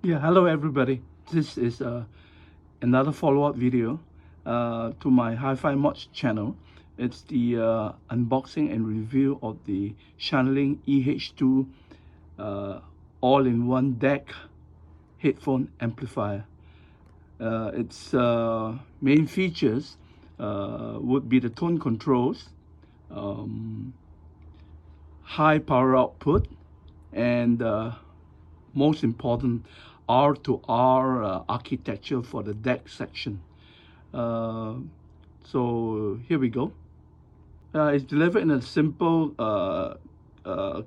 Yeah, hello everybody. This is another follow-up video to my HIFI-MODS channel. It's the unboxing and review of the Shanling EH2 all-in-one DAC headphone amplifier. Its main features would be the tone controls, high power output, and most important, R2R architecture for the DAC section. So here we go. It's delivered in a simple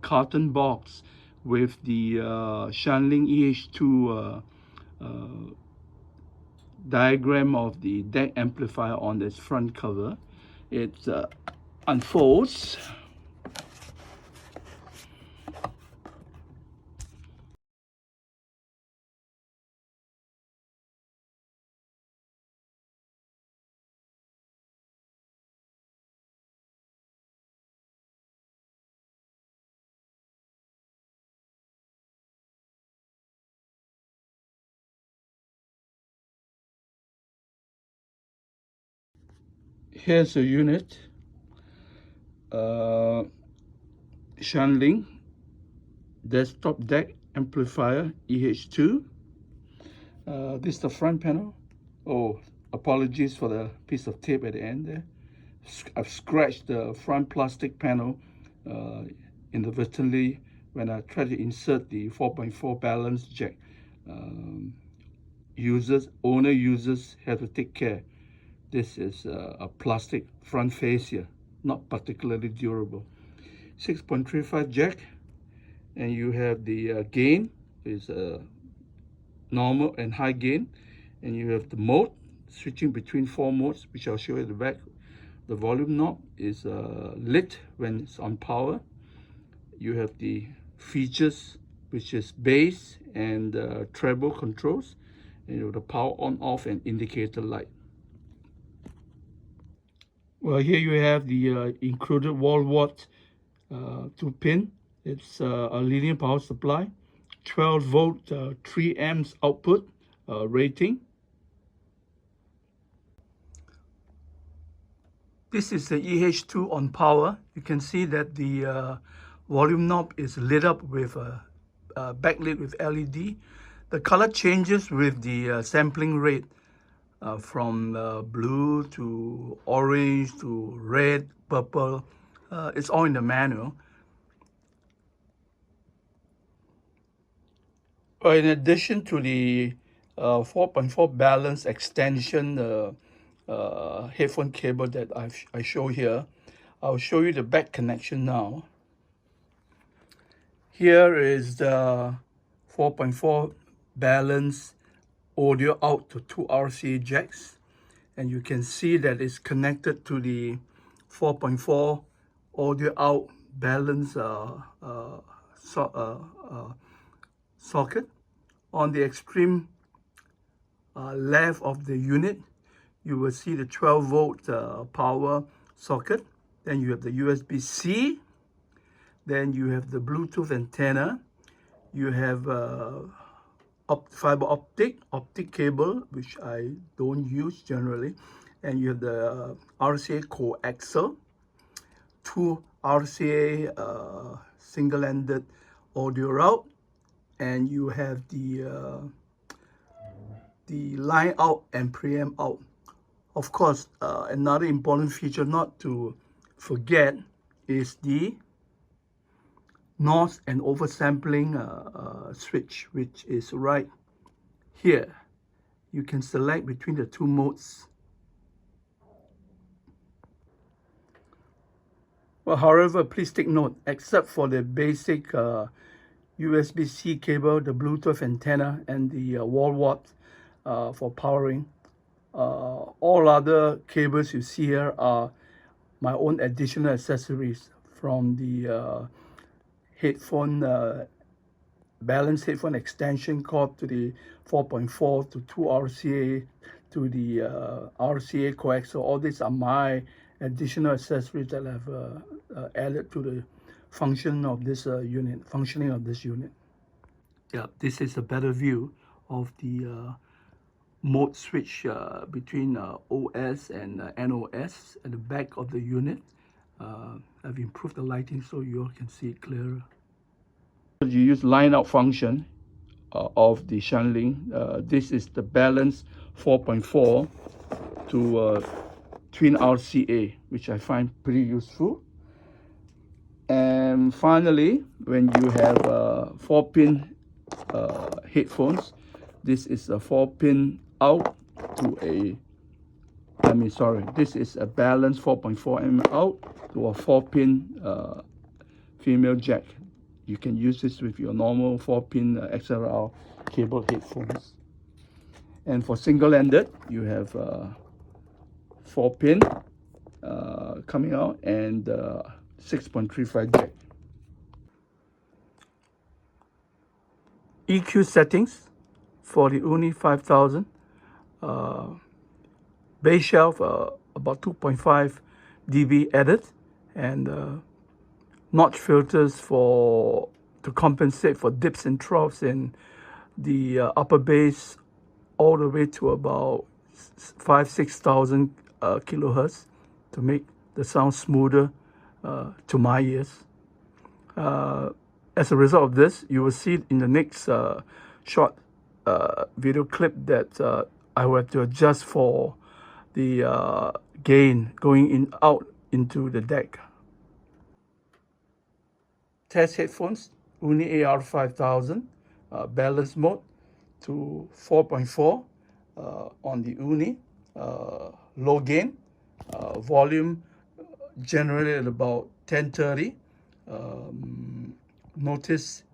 carton box with the Shanling EH2 diagram of the DAC amplifier on its front cover. It unfolds. Here's a unit. Shanling desktop DAC amplifier EH2. This is the front panel. Oh, apologies for the piece of tape at the end there. I've scratched the front plastic panel inadvertently when I tried to insert the 4.4 balance jack. Owner users have to take care. This is a plastic front face here, not particularly durable. 6.35 jack, and you have the gain is normal and high gain, and you have the mode switching between 4 modes, which I'll show you at the back. The volume knob is lit when it's on power. You have the features, which is bass and treble controls, and you have the power on off and indicator light. Well, here you have the included wall wart 2-pin. It's a linear power supply, 12 volt 3 amps output rating. This is the EH2 on power. You can see that the volume knob is lit up with backlit with LED. The color changes with the sampling rate from blue to orange to red, purple. It's all in the manual. In addition to the 4.4 balance extension headphone cable that I show here, I'll show you the back connection now. Here is the 4.4 balance audio out to 2 RCA jacks, and you can see that it's connected to the 4.4 audio out balance socket. On the extreme left of the unit, you will see the 12 volt power socket. Then you have the USB-C. Then you have the Bluetooth antenna. You have fiber optic cable, which I don't use generally. And you have the RCA coaxial, 2 RCA single-ended audio route, and you have the line out and preamp out. Of course, another important feature not to forget is the noise and oversampling switch, which is right here. You can select between the 2 modes. Well, however, please take note, except for the basic USB-C cable, the Bluetooth antenna, and the wall wart for powering, all other cables you see here are my own additional accessories, from the headphone balance headphone extension cord to the 4.4 to 2 RCA to the RCA coaxial. All these are my additional accessories that I've added to the functioning of this unit. Yeah, this is a better view of the mode switch between OS and NOS at the back of the unit. I've improved the lighting so you all can see it clearer. You use line out function of the Shanling. This is the balance 4.4 to twin RCA, which I find pretty useful. And finally, when you have 4-pin headphones, this is a 4-pin out to a, this is a balance 4.4mm out to a 4-pin female jack. You can use this with your normal 4-pin XLR cable headphones. And for single-ended, you have 4-pin coming out and 6.35 jack. EQ settings for the Uni 5000. Bass shelf about 2.5 dB added, and notch filters to compensate for dips and troughs in the upper bass, all the way to about 5,000–6,000 kilohertz to make the sound smoother to my ears. As a result of this, you will see in the next short video clip that I will have to adjust for the gain going out into the DAC. Test headphones, Uni AR5000, balance mode to 4.4 on the Uni, low gain, volume generally at about 1030. Notice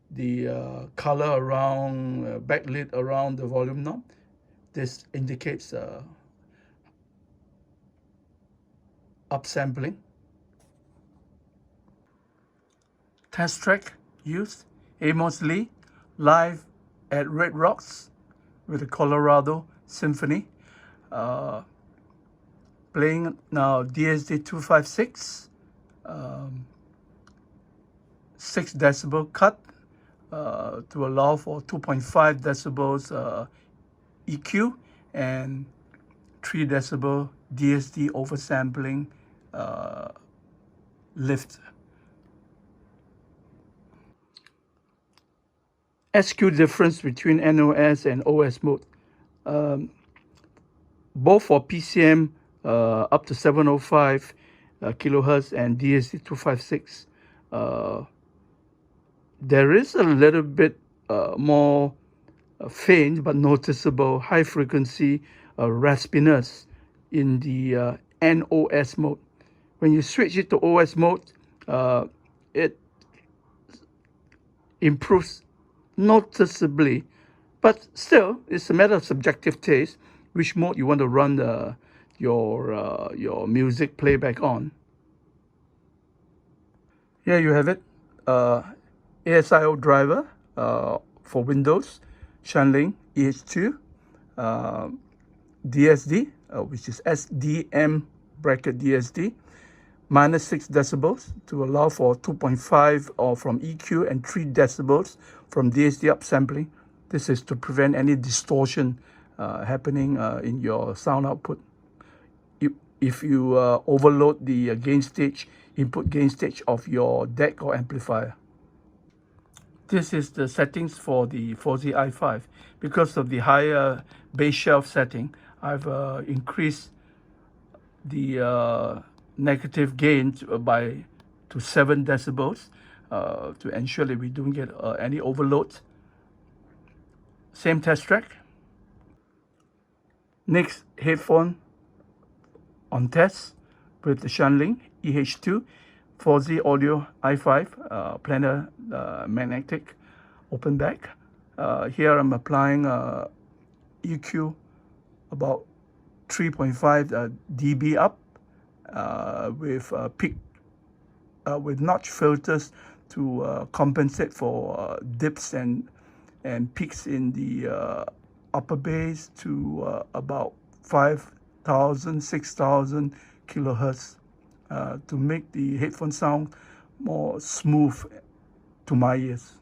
the color around, backlit around the volume knob. This indicates upsampling. Test track used, Amos Lee, live at Red Rocks with the Colorado Symphony. Playing now DSD 256, 6 decibel cut to allow for 2.5 decibels EQ and 3 decibel DSD oversampling lift. SQ difference between NOS and OS mode. Both for PCM up to 705 kilohertz and DSD 256. There is a little bit more faint but noticeable high frequency raspiness in the NOS mode. When you switch it to OS mode, it improves noticeably, but still it's a matter of subjective taste which mode you want to run your music playback on. Here you have it, ASIO driver for Windows, Shanling EH2 DSD, which is SDM bracket DSD, minus 6 decibels to allow for 2.5 or from EQ and 3 decibels from DSD upsampling. This is to prevent any distortion happening in your sound output if you overload the gain stage, input gain stage of your DAC or amplifier. This is the settings for the 4Z i5. Because of the higher bass shelf setting, I've increased the negative gain to 7 decibels to ensure that we don't get any overload. Same test track. Next headphone on test with the Shanling EH2 4Z audio i5 planar magnetic open back. Here I'm applying EQ about 3.5 dB up with peak with notch filters to compensate for dips and peaks in the upper bass to about 5,000–6,000 kilohertz to make the headphone sound more smooth to my ears.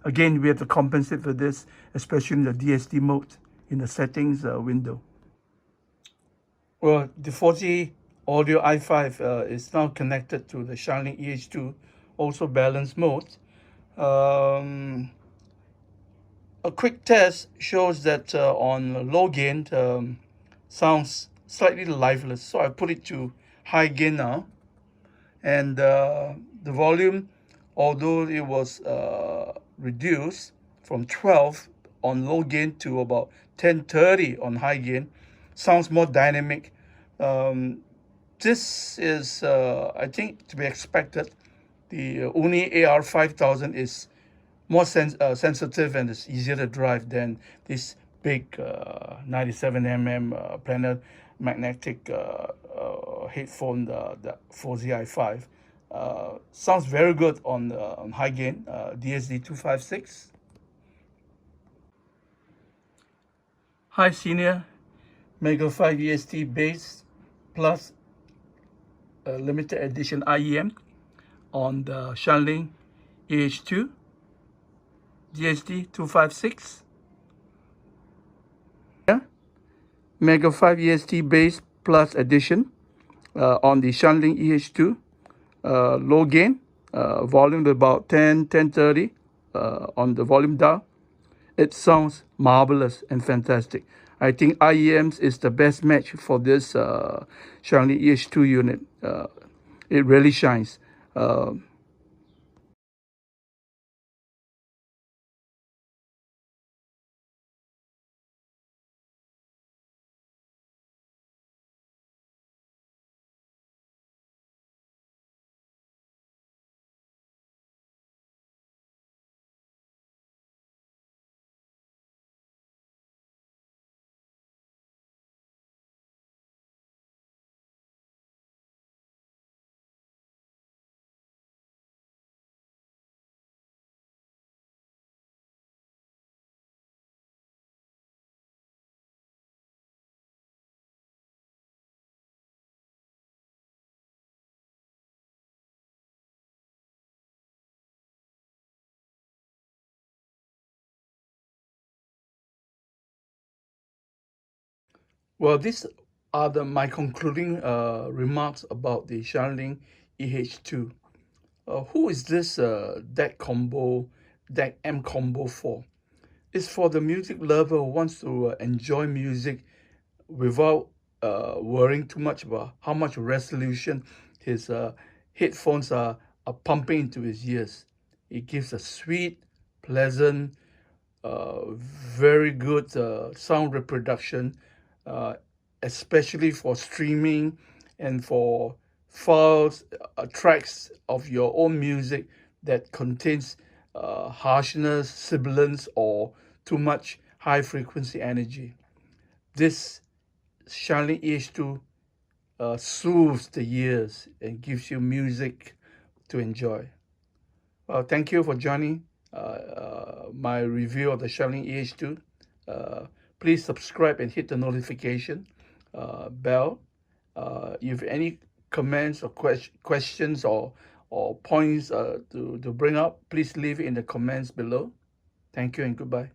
Again, we have to compensate for this, especially in the DSD mode in the settings window. Well, the 4G audio i5 is now connected to the Shanling EH2, also balance mode. A quick test shows that on low gain, sounds slightly lifeless. So I put it to high gain now. And the volume, although it was reduced from 12 on low gain to about 1030 on high gain, sounds more dynamic. This is, I think, to be expected. The Uni AR5000 is more sensitive and it's easier to drive than this big 97 mm planar magnetic headphone, the 4ZI5. Sounds very good on high gain, DSD 256. Hi Senior, Mega 5 EST bass plus limited edition IEM on the Shanling EH2 DSD 256. Yeah. Mega 5 EST bass plus edition on the Shanling EH2. Low gain, volume about 1030 on the volume down. It sounds marvelous and fantastic. I think IEMs is the best match for this Shanling EH2 unit. It really shines. Well, these are my concluding remarks about the Shanling EH2. Who is this DAC M combo for? It's for the music lover who wants to enjoy music without worrying too much about how much resolution his headphones are pumping into his ears. It gives a sweet, pleasant, very good sound reproduction, uh, especially for streaming and for files, tracks of your own music that contains harshness, sibilance, or too much high frequency energy. This Shanling EH2 soothes the ears and gives you music to enjoy. Thank you for joining my review of the Shanling EH2. Please subscribe and hit the notification bell. If you have any comments or questions or points to bring up, please leave it in the comments below. Thank you and goodbye.